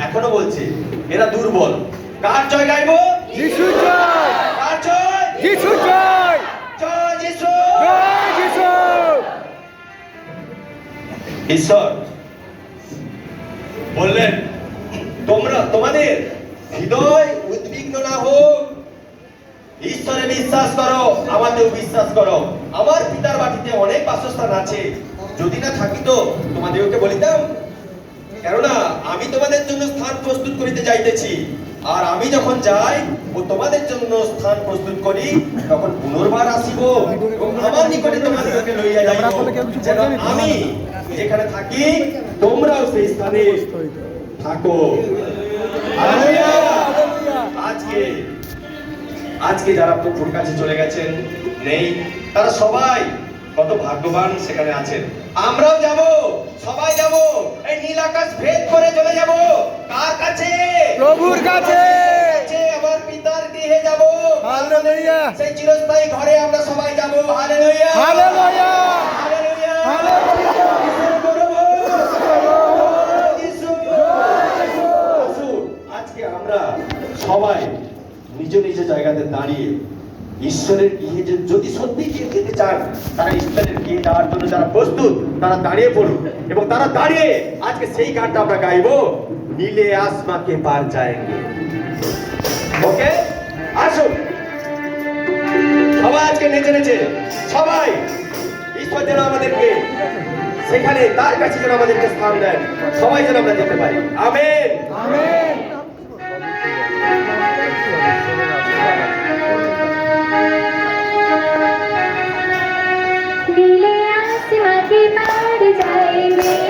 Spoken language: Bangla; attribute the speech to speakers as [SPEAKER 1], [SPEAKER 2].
[SPEAKER 1] এখনো বলছে এরা দুর্বল। কার জয় গাইবো? যিশুর জয়। কার জয়? যিশুর জয়। জয় যিশু, জয় যিশু। ঈশ্বর বললেন তোমরা তোমাদের হৃদয় উদ্বিগ্ন না হোক, ঈশ্বরে বিশ্বাস করো, আমাতেও বিশ্বাস করো। আমার পিতার বাটিতে অনেক বাসস্থান আছে, যদি না থাকিতো তোমাদেরকে বলিতাম। কেননা আমি তোমাদের জন্য স্থান প্রস্তুত করিতে যাইতেছি, আর আমি যখন যাই ও তোমাদের জন্য স্থান প্রস্তুত করি, তখন পুনর্বার আসিব এবং আমার নিকটে তোমাদেরকে লইয়া যাইব, যেন আমি যেখানে থাকি তোমরাও সেই স্থানে থাকো। আজকে যারা প্রভুর কাছে চলে গেছেন নেই, তারা সবাই কত ভাগ্যবান সেখানে আছেন। আমরাও যাব, সবাই যাব, এই নীল আকাশ ভেদ করে চলে যাব। কার কাছে? প্রভুর কাছে। আমার পিতার গৃহে যাব। হালেলুয়া। সেই চিরস্থায়ী ঘরে আমরা সবাই যাব। Hallelujah, hallelujah, hallelujah, hallelujah. নিজ নিজ জায়গাতে দাঁড়িয়ে ঈশ্বরের গৃহে যদি সত্যি গিয়ে যেতে চান, তারা ঈশ্বরের গৃহে যাওয়ার জন্য যারা প্রস্তুত তারা দাঁড়িয়ে পড়ুন, এবং তারা দাঁড়িয়ে আজকে সেই গানটা আমরা গাইবো, নীলে আসমাকে পার যাएंगे। ওকে, আসুন সবাই আজকে নেচে নেচে, সবাই ঈশ্বর যেন আমাদেরকে সেখানে তার কাছে যেন আমাদেরকে স্থান দেন, সবাই যেন আমরা যেতে পারি। Amen, amen.
[SPEAKER 2] नीले आसमां के पार जाएंगे।